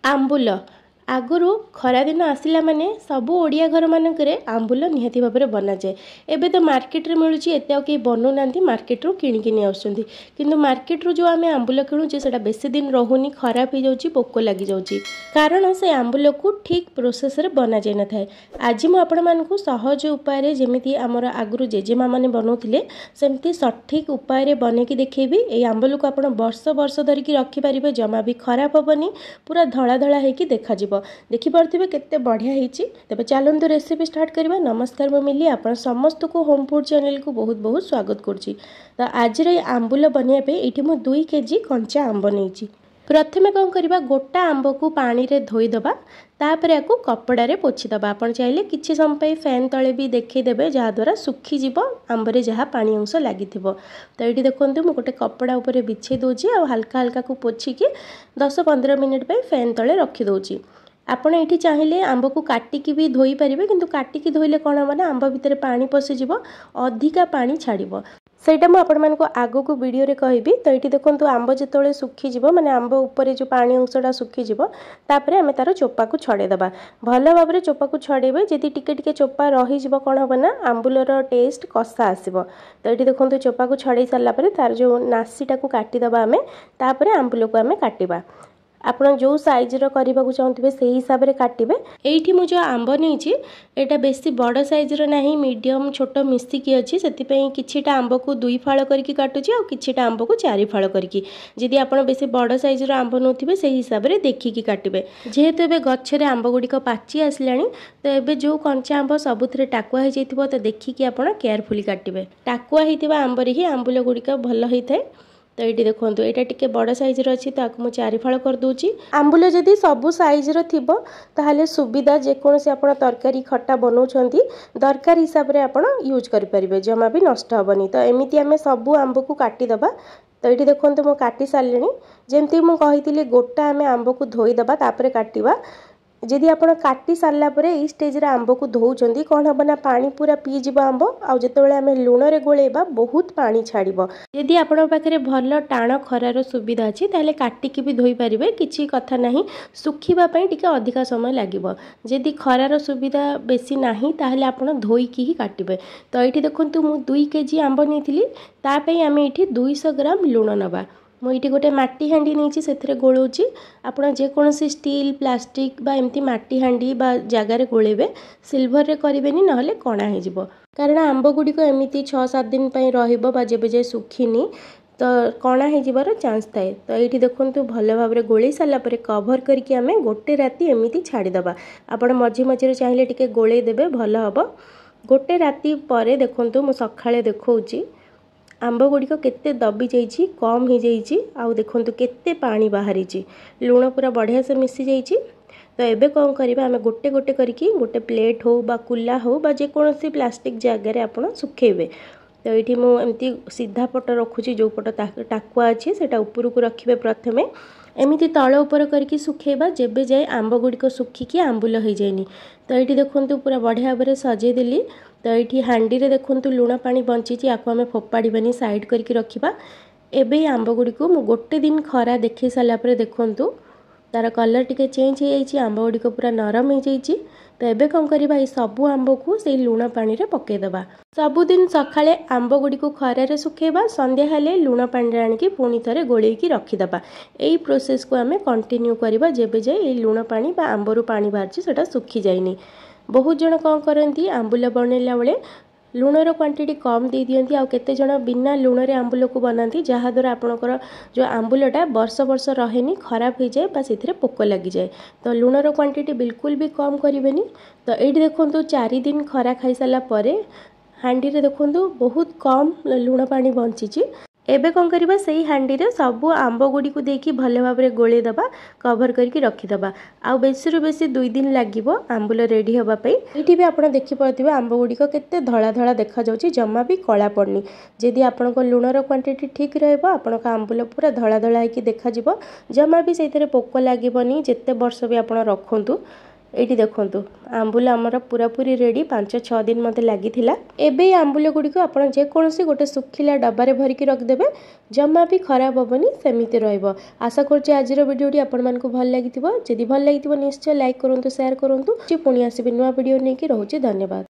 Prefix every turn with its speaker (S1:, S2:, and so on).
S1: आंबुल आगु खरादिन आसला माने सबू ओडिया घर मानक आंबुल निहाती भाव में बना जाए। एबे तो मार्केट रे मिलूँ एत कई बनाऊना मार्केट रू किणिकी नहीं आसुँच किंतु मार्केट रू जो आम आंबुल किणुचे से बेसी दिन रहुनी खराब हो जाऊँगी पोक लगी जाऊँगी कारण से आंबुल को ठीक प्रोसेस रे बना जाए न था। आज मुझे सहज उपाय जमी आमर आगु जेजेमा मैंने बनाऊे सेमती सठिक उपाय बनईकी देखेबी। ये आंबुल को आप वर्ष वर्ष धरिकी रखिपारे जमा भी खराब हेनी पूरा धड़ा धड़ा होगी देखा देखिपे केते बढ़िया होती। तेज चलतु रेसिपी स्टार्ट करवा। नमस्कार मैं मिली आप समस्त को होम फूड चैनल को बहुत बहुत स्वागत करुँची। तो आज आंबुल बनवाई ये मुझे 2 केजी कंचा आंब नहीं। प्रथमे कौन करवा गोटा आंब को पानी रे धोईदबा तापर या कपड़े पोछीदबा। आप चाहिए किसी समय फैन तले भी देखईदेवे जहाद्वारा सुखीज आंबरे जहाँ पानी अंश लगी। तो ये देखो मुझे गोटे कपड़ा उपर बिछे दूसरी और हल्का हल्का को पोछिकी 10-15 मिनिट फैन तले रखीदे। आपण ये चाहिए आंब को काटिकी भी धोई पारे किंतु काटिकी धोइले कौन हम ना आंब भितर पानी पशिज अधिका पानी छाड़ सेटा मुझे आपण मानक आग को वीडियो रे कहबी। तो ये देखो आंब जो सुखीज माने आंब उपर जो पानी अंशटा सुखीज आम तार चोपा को छड़ेदबा। भल भाव में चोपा को छड़ेबे जदि टिके टिके चोपा रही कौन हम ना आंबुलर टेस्ट कषा आसब। तो ये देखो चोपा को छड़े सारापर तार जो नासीटा को काटिदबा आम तापर आंबुल को आम काटिबा। आपन जो साइज रो करबा को चाहथिबे से हिसाब रे काटिबे। एठी मु जो आंब नहींची एटा बेसी बड़ साइज रो नाही मीडियम छोट मिसिकी अछि सेति पई किछिटा आंब को 2 फाळ करके काटुची और किछिटा आंब को 4 फाळ करके। जदि आपन बेसी बड़ साइज रो आंब नोथिबे से हिसाब रे देखिकी काटिबे। जेहेतु एबे गच्छरे आंब गुडी को पाची आसलानी तो एबे जो कंचा आंब सबुथरे टाकुआ हे जैथिबो तो देखिकी आपन केयरफुली काटिबे। टाकुआ हेतिबा आंब रे ही आंबुल गुडी को भलो हेइथाय। तो ये देखो यहाँ टिके बड़ साइज अच्छी ताकू मुझे 4 फाळ कर दूची। आंबुल जदि सबू साइज थिबो ताहले सुविधा जेकोसी आप तरकारी खट्टा बनाउछंती दरकार हिसाब रे आपण यूज करि परिबे जमा भी नष्ट हेबनी। तो एमिति आमे सबू आंब को काटिदबा। तो ये देखो मु काटी सारे जमती मुझे कही गोटा आम आंब को धोईदबा तापर काटिबा। जदि आप काटी सारा पर यही स्टेज रे आंब को धोउछंती कौन हम ना पानी पूरा पीजिब आंब आउ जितेबाला आम लुण रे गोलेबा बहुत पानी छाड़ब। जदि आपण पाखे भल टाण खरार सुविधा अच्छी ताहले काटिकी भी धोई पारिबे किछि कथा नहीं सुखिबा पई टिके अधिका समय लागिबो। जदि खरार सुविधा बेसी नाही ताहले आपण धोईकी ही काटिबे। तो ये देखंतु मु 2 केजी आंब नेथिली ता पई आम एठी 200 ग्राम लुण नबा। मुझे गोटे माटी हांडी नहीं से गोलाऊँगी। आपड़ जेकोसी स्टील प्लास्टिक बा एमती माटी हांडी बा जगार गोलेबे सिल्भर रे करेंगे ना कणा हो कारण आंब गुड़िक एमती 6-7 दिन रहा जेबे जाए सुखीनी तो कणा हो चान्स थाए। तो ये देखो भल भाव में गोले सारापर कभर करके आम गोटे राति एमती छाड़ीदबा। आपड़ मझे मझे चाहिए टिके गोले देबे भल हम। गोटे राति पर देखो मु सकाळे देखौची आंब गुड़िक केते दबी जाइए कम हो जाइए आउ देखंतु केते पानी बाहरी लुण पूरा बढ़िया से मिसी जाइए। तो एबे कौन करबा आमे गोटे गोटे करके गोटे प्लेट हो बा कुला हो बा जेकोसी प्लास्टिक जगार आपण सुखेबे। तो ये मुझे सीधा पट रखुची जो पट टाकुआ अच्छी से ऊपर को रखिए प्रथमे एमती तल उपर करके सुखेबा जेबे जाए आंब गुड़िक सुखिकी आंबुल हो जाएनी। तो ये देखो पूरा बढ़िया भाव में सजेदेली। तो ये हांडी रे देखो लुण पानी बंची आपको आम फोपाड़बानी साइड करके रखा। एबे आंब गुड़िक मु गोटे दिन खरा देखे सारापर देखूँ तार कलर टिके चेंज हो जाइए आंब गुड़िक पूरा नरम हो जाइए। तो एबे कौन करबा ये सबू आंब को से लुण पानी रे पकेदबा। सबुदिन सकाळे आंब गुड़ी को खरारे सुखेबा संध्या हेले लुण पानी आनिकी पुणी थरे गोलेकी रखीदबा। यही प्रोसेस को आमे कंटिन्यू करबा जेबे जाए ये लुण पानी बा आंबरू पानी बाहर सेटा सुखी जाइनी। बहुत जन कौन करती आंबुल बनैला बेले लुणर क्वांटिटी कम दे दियंती आउ केते जन बिना लुण रे आंबुल को बनाती जहाद्वारा आपणकर जो आंबुलटा वर्ष वर्ष रहेनी खराब हो जाए बा से पोक लगी जाए। तो लुणर क्वांटिटी बिल्कुल भी कम करेनि। तो ये देखो 4 दिन खरा खाई सारा पर हांडी रे देखो बहुत कम लुण पानी बंची। एबे कौन करबा सही हांडी रे सबू आंब गुड़ी को देखी भल भाव में गोले दबा कभर करके रखीदबा। आउ बेसी रु बेसी 2 दिन लागिबो आंबुल रेडी होबा पई। एठी भी आपण देखि पाथिबे आंब गुड़िक केते धड़ा धड़ा देखा जाउची जम्मा भी कला पड़नी। जदि आपनक लुणर क्वांटिटी ठीक रहबो आपनक आंबुल पूरा धड़ा धड़ा होकी देखा जिवो जम्मा भी सेथिरे पोक लागिबोनी जेते वर्ष भी आपण रखंतु। ଏଇଠି ଦେଖନ୍ତୁ ଆମ୍ବୁଲ ଆମର ପୁରାପୁରି ରେଡ଼ି 5-6 ଦିନ ମୋତେ ଲାଗିଥିଲା। ଏବେ এই ଆମ୍ବୁଲ ଗୁଡ଼ିକୁ ଆପଣ ଯେକୌଣସି ଗୋଟେ ଶୁଖିଲା ଡବାରେ ଭରିକି ରଖିଦେବେ, ଜମା ବି ଖରାପ ହେବନି, ସେମିତି ରହିବ। ଆଶା କରୁଛି ଆଜିର ଭିଡ଼ିଓଟି ଆପଣମାନଙ୍କୁ ଭଲ ଲାଗିଥିବ। ଯଦି ଭଲ ଲାଗିଥିବ ନିଶ୍ଚୟ ଲାଇକ୍ କରନ୍ତୁ, ସେୟାର କରନ୍ତୁ। ପୁଣି ଆସିବି ନୂଆ ଭିଡ଼ିଓ ନେଇକି। ରହୁଛି, ଧନ୍ୟବାଦ।